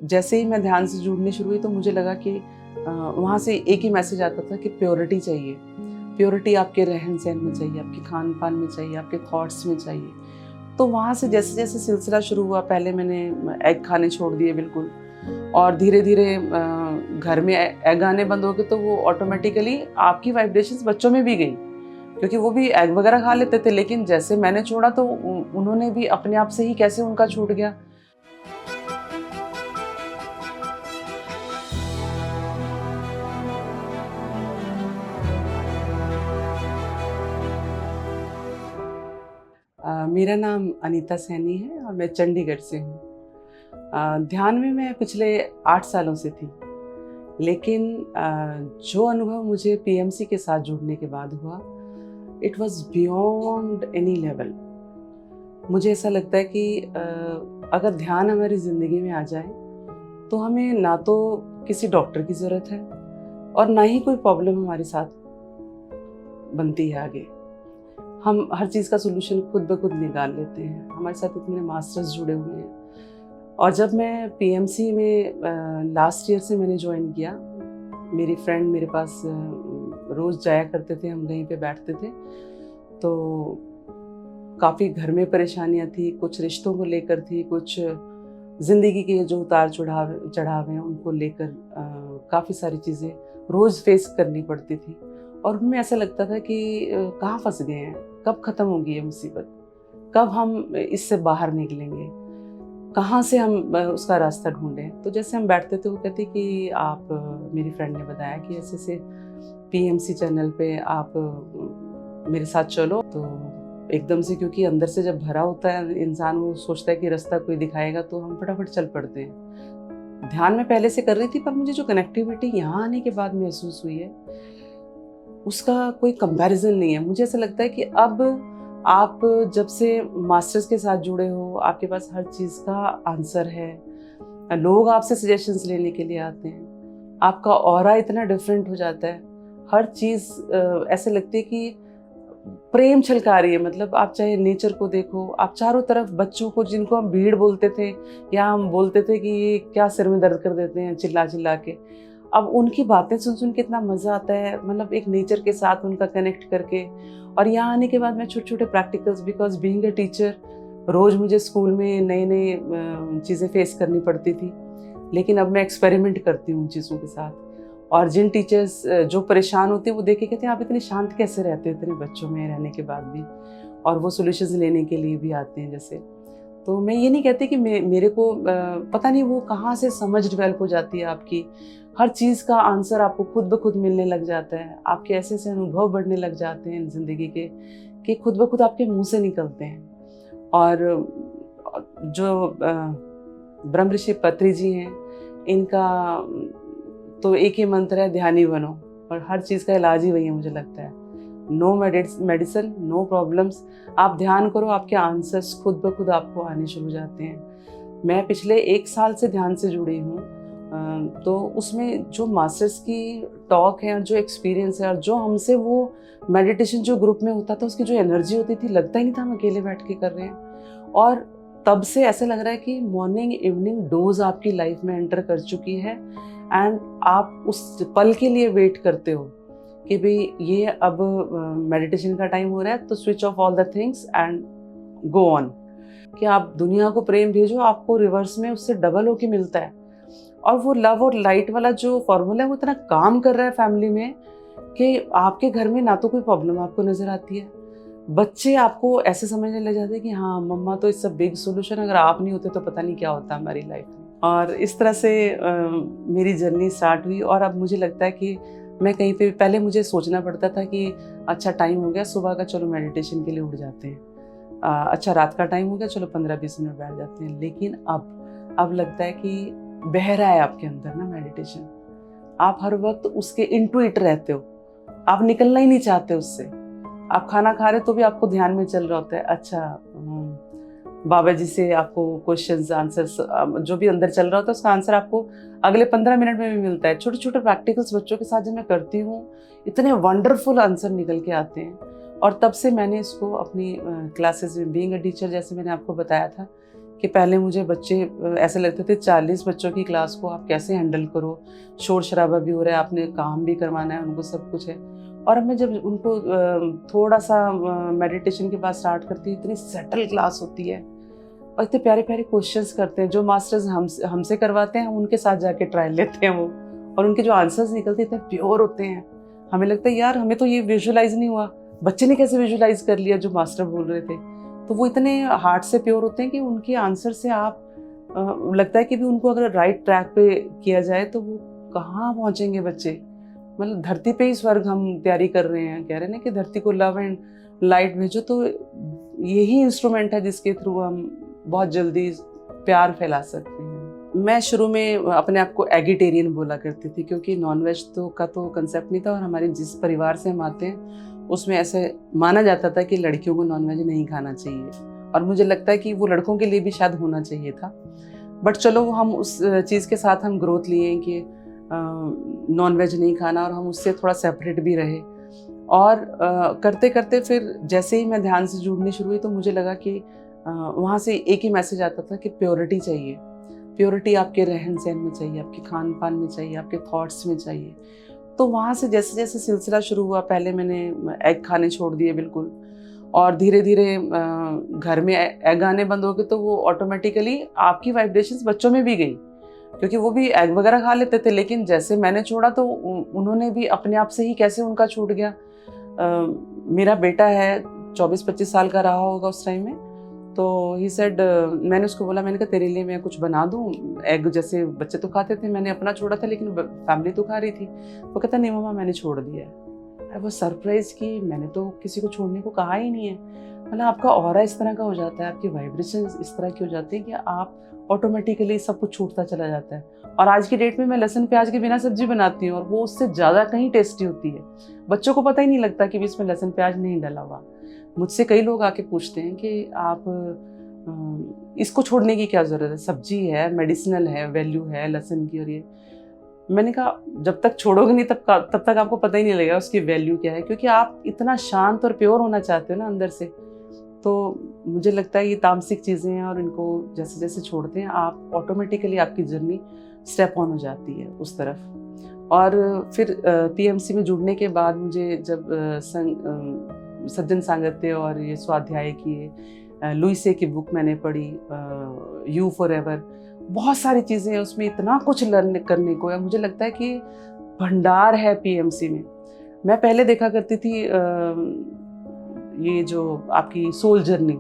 जैसे ही मैं ध्यान से जुड़ने शुरू हुई तो मुझे लगा कि वहाँ से एक ही मैसेज आता था कि प्योरिटी चाहिए। प्योरिटी आपके रहन सहन में चाहिए, आपके खान पान में चाहिए, आपके थॉट्स में चाहिए। तो वहाँ से जैसे जैसे सिलसिला शुरू हुआ, पहले मैंने एग खाने छोड़ दिए बिल्कुल, और धीरे धीरे घर में एग आने बंद हो गए, तो वो ऑटोमेटिकली आपकी वाइब्रेशंस बच्चों में भी गई, क्योंकि वो भी एग वगैरह खा लेते थे। लेकिन जैसे मैंने छोड़ा तो उन्होंने भी अपने आप से ही कैसे उनका छूट गया। मेरा नाम अनीता सैनी है और मैं चंडीगढ़ से हूँ। ध्यान में मैं पिछले 8 सालों से थी, लेकिन जो अनुभव मुझे पीएमसी के साथ जुड़ने के बाद हुआ, it was beyond any level. मुझे ऐसा लगता है कि अगर ध्यान हमारी ज़िंदगी में आ जाए तो हमें ना तो किसी डॉक्टर की ज़रूरत है और ना ही कोई प्रॉब्लम हमारे साथ बनती है आगे। हम हर चीज़ का सोल्यूशन खुद ब खुद निकाल लेते हैं। हमारे साथ इतने मास्टर्स जुड़े हुए हैं। और जब मैं पीएमसी में लास्ट ईयर से मैंने ज्वाइन किया, मेरी फ्रेंड मेरे पास रोज़ जाया करते थे, हम वहीं पे बैठते थे। तो काफ़ी घर में परेशानियाँ थी, कुछ रिश्तों को लेकर थी, कुछ ज़िंदगी के जो उतार चढ़ाव हैं उनको लेकर काफ़ी सारी चीज़ें रोज़ फेस करनी पड़ती थी। और उनमें ऐसा लगता था कि कहाँ फंस गए हैं, कब ख़त्म होगी ये मुसीबत, कब हम इससे बाहर निकलेंगे, कहाँ से हम उसका रास्ता ढूंढें। तो जैसे हम बैठते थे, वो कहती कि आप, मेरी फ्रेंड ने बताया कि ऐसे ऐसे पीएमसी चैनल पे आप मेरे साथ चलो। तो एकदम से, क्योंकि अंदर से जब भरा होता है इंसान, वो सोचता है कि रास्ता कोई दिखाएगा, तो हम फटाफट चल पड़ते हैं। ध्यान में पहले से कर रही थी, पर मुझे जो कनेक्टिविटी यहाँ आने के बाद महसूस हुई है, उसका कोई कंपैरिजन नहीं है। मुझे ऐसा लगता है कि अब आप जब से मास्टर्स के साथ जुड़े हो, आपके पास हर चीज़ का आंसर है, लोग आपसे सजेशंस लेने के लिए आते हैं, आपका ऑरा इतना डिफरेंट हो जाता है, हर चीज़ ऐसे लगती है कि प्रेम छलका रही है। मतलब आप चाहे नेचर को देखो, आप चारों तरफ बच्चों को, जिनको हम भीड़ बोलते थे या हम बोलते थे कि ये क्या सिर में दर्द कर देते हैं चिल्ला चिल्ला के, अब उनकी बातें सुन सुन के इतना मज़ा आता है। मतलब एक नेचर के साथ उनका कनेक्ट करके। और यहाँ आने के बाद मैं छोटे छोटे practicals, because being a teacher, रोज़ मुझे स्कूल में नई नई चीज़ें फेस करनी पड़ती थी, लेकिन अब मैं एक्सपेरिमेंट करती हूँ उन चीज़ों के साथ। और जिन टीचर्स जो परेशान होते हैं, वो देख के कहते हैं आप इतने शांत कैसे रहते हो इतने बच्चों में रहने के बाद भी, और वो सॉल्यूशंस लेने के लिए भी आते हैं जैसे। तो मैं ये नहीं कहती कि मेरे को पता नहीं वो कहाँ से समझ डेवलप हो जाती है आपकी, हर चीज़ का आंसर आपको खुद ब खुद मिलने लग जाता है, आपके ऐसे ऐसे अनुभव बढ़ने लग जाते हैं ज़िंदगी के कि खुद ब खुद आपके मुंह से निकलते हैं। और जो ब्रह्म ऋषि पत्री जी हैं, इनका तो एक ही मंत्र है, ध्यानी बनो। और हर चीज़ का इलाज ही वही है, मुझे लगता है। No medicine, no problems. आप ध्यान करो, आपके आंसर्स खुद ब खुद आपको आने शुरू हो जाते हैं। मैं पिछले 1 साल से ध्यान से जुड़ी हूँ, तो उसमें जो मास्टर्स की टॉक है और जो एक्सपीरियंस है और जो हमसे वो मेडिटेशन जो ग्रुप में होता था, उसकी जो एनर्जी होती थी, लगता ही नहीं था हम अकेले बैठ के कर रहे हैं। और तब से ऐसे लग रहा है कि मॉर्निंग इवनिंग डोज आपकी लाइफ में एंटर कर चुकी है, एंड आप उस पल के लिए वेट करते हो कि भाई ये अब मेडिटेशन का टाइम हो रहा है, तो switch off all the things and go on. कि आप दुनिया को प्रेम भेजो, आपको रिवर्स में उससे डबल होके मिलता है। और वो लव और लाइट वाला जो फॉर्मूला है, वो इतना काम कर रहा है फैमिली में कि आपके घर में ना तो कोई प्रॉब्लम आपको नजर आती है, बच्चे आपको ऐसे समझने लग जाते हैं कि हाँ मम्मा तो इट्स अ बिग सोल्यूशन, अगर आप नहीं होते तो पता नहीं क्या होता हमारी लाइफ में। और इस तरह से मेरी जर्नी स्टार्ट हुई। और अब मुझे लगता है कि मैं कहीं पे, पहले मुझे सोचना पड़ता था कि अच्छा टाइम हो गया सुबह का, चलो मेडिटेशन के लिए उठ जाते हैं, अच्छा रात का टाइम हो गया, चलो 15-20 मिनट बैठ जाते हैं। लेकिन अब लगता है कि बह रहा है आपके अंदर ना मेडिटेशन, आप हर वक्त उसके इनटू इट रहते हो, आप निकलना ही नहीं चाहते उससे। आप खाना खा रहे तो भी आपको ध्यान में चल रहा होता है, अच्छा बाबा जी से आपको क्वेश्चंस आंसर्स, जो भी अंदर चल रहा होता है उसका आंसर आपको अगले 15 मिनट में भी मिलता है। छोटे छोटे प्रैक्टिकल्स बच्चों के साथ जब मैं करती हूँ, इतने वंडरफुल आंसर निकल के आते हैं। और तब से मैंने इसको अपनी क्लासेस में, बीइंग अ टीचर, जैसे मैंने आपको बताया था कि पहले मुझे बच्चे ऐसे लगते थे 40 बच्चों की क्लास को आप कैसे हैंडल करो, शोर शराबा भी हो रहा है, आपने काम भी करवाना है, उनको सब कुछ है। और अब मैं जब उनको थोड़ा सा मेडिटेशन के बाद स्टार्ट करती हूँ, इतनी सेटल क्लास होती है और इतने प्यारे प्यारे क्वेश्चंस करते हैं जो मास्टर्स हमसे करवाते हैं, हम उनके साथ जाके ट्रायल लेते हैं वो, और उनके जो आंसर्स निकलते हैं इतने प्योर होते हैं। हमें लगता है यार हमें तो ये विजुअलाइज नहीं हुआ, बच्चे ने कैसे विजुअलाइज कर लिया जो मास्टर बोल रहे थे। तो वो इतने हार्ट से प्योर होते हैं कि उनके आंसर से आप लगता है कि भी उनको अगर राइट ट्रैक पे किया जाए तो वो कहाँ पहुँचेंगे बच्चे। मतलब धरती पे ही स्वर्ग हम तैयारी कर रहे हैं, कह रहे हैं ना कि धरती को लव एंड लाइट भेजो, तो यही इंस्ट्रूमेंट है जिसके थ्रू हम बहुत जल्दी प्यार फैला सकते हैं। मैं शुरू में अपने आप को एगिटेरियन बोला करती थी क्योंकि नॉनवेज का तो कंसेप्ट नहीं था, और हमारे जिस परिवार से हम आते हैं उसमें ऐसे माना जाता था कि लड़कियों को नॉनवेज नहीं खाना चाहिए, और मुझे लगता है कि वो लड़कों के लिए भी शायद होना चाहिए था। बट चलो हम उस चीज़ के साथ हम ग्रोथ लिए कि नॉनवेज नहीं खाना, और हम उससे थोड़ा सेपरेट भी रहे। और करते करते फिर जैसे ही मैं ध्यान से जुड़नी शुरू हुई तो मुझे लगा कि वहाँ से एक ही मैसेज आता था कि प्योरिटी चाहिए। प्योरिटी आपके रहन सहन में चाहिए, आपके खान पान में चाहिए, आपके थॉट्स में चाहिए। तो वहाँ से जैसे जैसे सिलसिला शुरू हुआ, पहले मैंने एग खाने छोड़ दिए बिल्कुल, और धीरे धीरे घर में एग आने बंद हो गए, तो वो ऑटोमेटिकली आपकी वाइब्रेशंस बच्चों में भी गई, क्योंकि वो भी एग वगैरह खा लेते थे। लेकिन जैसे मैंने छोड़ा तो उन्होंने भी अपने आप से ही कैसे उनका छूट गया। मेरा बेटा है 24-25 साल का रहा होगा उस टाइम में, तो ही सेड, मैंने उसको बोला, मैंने कहा तेरे लिए मैं कुछ बना दूँ, एग जैसे बच्चे तो खाते थे, मैंने अपना छोड़ा था लेकिन फैमिली तो खा रही थी। वो कहता नहीं मम्मा मैंने छोड़ दिया है। आई वाज सरप्राइज कि मैंने तो किसी को छोड़ने को कहा ही नहीं है। मतलब आपका ऑरा इस तरह का हो जाता है, आपकी वाइब्रेशन इस तरह की हो जाती है कि आप ऑटोमेटिकली सब कुछ छूटता चला जाता है। और आज की डेट में मैं लहसुन प्याज के बिना सब्जी बनाती हूँ और वो उससे ज़्यादा कहीं टेस्टी होती है। बच्चों को पता ही नहीं लगता कि इसमें लहसुन प्याज नहीं डला हुआ। मुझसे कई लोग आके पूछते हैं कि आप इसको छोड़ने की क्या ज़रूरत है, सब्जी है, मेडिसिनल है, वैल्यू है लहसुन की। और ये मैंने कहा जब तक छोड़ोगे नहीं तब तक आपको पता ही नहीं लगेगा उसकी वैल्यू क्या है, क्योंकि आप इतना शांत और प्योर होना चाहते हो ना अंदर से। तो मुझे लगता है ये तामसिक चीज़ें हैं और इनको जैसे जैसे छोड़ते हैं आप ऑटोमेटिकली आपकी जर्नी स्टेप ऑन हो जाती है उस तरफ। और फिर पीएमसी में जुड़ने के बाद मुझे जब सज्जन सांगत्य और ये स्वाध्याय किए, लुइसे की बुक मैंने पढ़ी, यू फॉर एवर, बहुत सारी चीज़ें हैं उसमें, इतना कुछ लर्न करने को है। मुझे लगता है कि भंडार है पीएमसी में। मैं पहले देखा करती थी ये जो आपकी सोल जर्नी,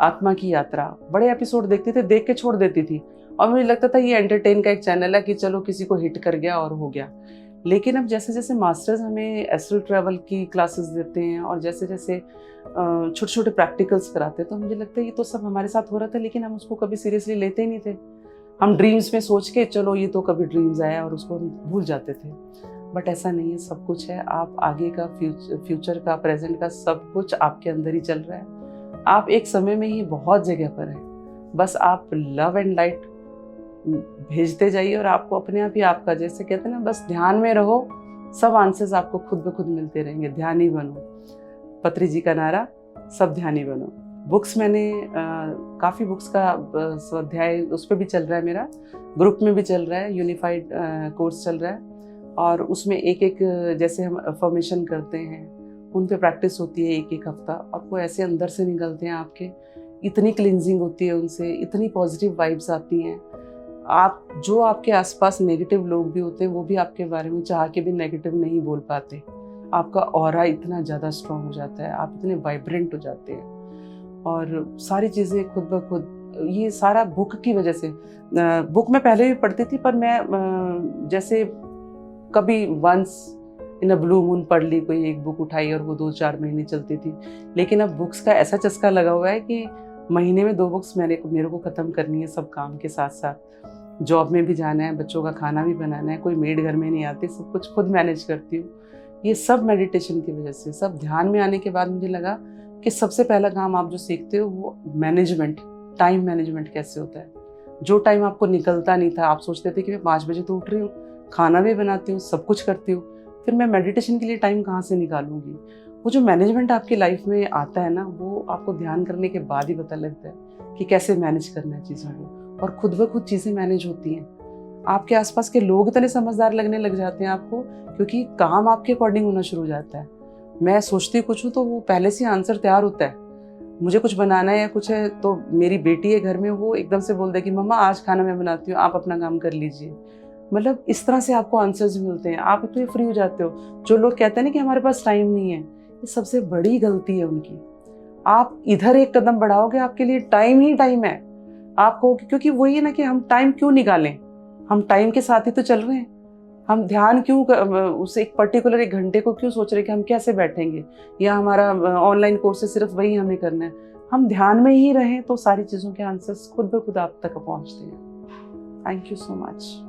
आत्मा की यात्रा, बड़े एपिसोड देखती थी, देख के छोड़ देती थी, और मुझे लगता था ये एंटरटेन का एक चैनल है कि चलो किसी को हिट कर गया और हो गया। लेकिन अब जैसे जैसे मास्टर्स हमें एस्ट्रल ट्रैवल की क्लासेस देते हैं और जैसे जैसे छोटे छोटे प्रैक्टिकल्स कराते हैं, तो मुझे लगता है ये तो सब हमारे साथ हो रहा था, लेकिन हम उसको कभी सीरियसली लेते ही नहीं थे। हम ड्रीम्स में सोच के चलो ये तो कभी ड्रीम्स आया और उसको हम भूल जाते थे। बट ऐसा नहीं है, सब कुछ है। आप आगे का फ्यूचर का, प्रेजेंट का, सब कुछ आपके अंदर ही चल रहा है। आप एक समय में ही बहुत जगह पर हैं, बस आप लव एंड लाइट भेजते जाइए और आपको अपने आप ही आपका, जैसे कहते हैं ना, बस ध्यान में रहो, सब आंसर्स आपको खुद ब खुद मिलते रहेंगे। ध्यानी बनो, पत्री जी का नारा, सब ध्यानी बनो। बुक्स मैंने काफ़ी बुक्स का स्वाध्याय उस पर भी चल रहा है, मेरा ग्रुप में भी चल रहा है, यूनिफाइड कोर्स चल रहा है, और उसमें एक एक जैसे हम अफर्मेशन करते हैं उन पे प्रैक्टिस होती है एक एक हफ्ता, और वो ऐसे अंदर से निकलते हैं आपके, इतनी क्लिनजिंग होती है उनसे, इतनी पॉजिटिव वाइब्स आती हैं। आप जो आपके आसपास नेगेटिव लोग भी होते हैं वो भी आपके बारे में चाह के भी नेगेटिव नहीं बोल पाते। आपका ऑरा इतना ज़्यादा स्ट्रॉन्ग हो जाता है, आप इतने वाइब्रेंट हो जाते हैं, और सारी चीज़ें खुद ब खुद, ये सारा बुक की वजह से। बुक मैं पहले भी पढ़ती थी, पर मैं जैसे कभी once in a blue moon पढ़ ली, कोई एक बुक उठाई और वो 2-4 महीने चलती थी। लेकिन अब बुक्स का ऐसा चस्का लगा हुआ है कि महीने में 2 बुक्स मेरे को ख़त्म करनी है, सब काम के साथ साथ। जॉब में भी जाना है, बच्चों का खाना भी बनाना है, कोई मेड घर में नहीं आती, सब कुछ खुद मैनेज करती हूँ। ये सब मेडिटेशन की वजह से, सब ध्यान में आने के बाद मुझे लगा कि सबसे पहला काम आप जो सीखते हो वो मैनेजमेंट, टाइम मैनेजमेंट कैसे होता है। जो टाइम आपको निकलता नहीं था, आप सोचते थे कि मैं 5 बजे तो उठ रही हूँ, खाना भी बनाती हूँ, सब कुछ करती हूँ, फिर मैं मेडिटेशन के लिए टाइम कहाँ से निकालूंगी। वो जो मैनेजमेंट आपकी लाइफ में आता है ना, वो आपको ध्यान करने के बाद ही पता लगता है कि कैसे मैनेज करना है चीज़ों को, और खुद ब खुद चीज़ें मैनेज होती हैं। आपके आसपास के लोग इतने समझदार लगने लग जाते हैं आपको, क्योंकि काम आपके अकॉर्डिंग होना शुरू हो जाता है। मैं सोचती कुछ हूँ तो वो पहले से आंसर तैयार होता है। मुझे कुछ बनाना है या कुछ है तो मेरी बेटी है घर में, वो एकदम से बोल दे कि मम्मा आज खाना मैं बनाती हूँ, आप अपना काम कर लीजिए। मतलब इस तरह से आपको आंसर्स मिलते हैं, आप इतने फ्री हो जाते हो। जो लोग कहते हैं ना कि हमारे पास टाइम नहीं है, ये सबसे बड़ी गलती है उनकी। आप इधर एक कदम बढ़ाओगे, आपके लिए टाइम ही टाइम है आपको, क्योंकि वही है ना कि हम टाइम क्यों निकालें, हम टाइम के साथ ही तो चल रहे हैं। हम ध्यान क्यों उस एक पर्टिकुलर 1 घंटे को क्यों सोच रहे हैं कि हम कैसे बैठेंगे, या हमारा ऑनलाइन कोर्स है सिर्फ वही हमें करना है। हम ध्यान में ही रहें तो सारी चीज़ों के आंसर्स खुद ब खुद आप तक पहुँचते हैं। Thank you so much.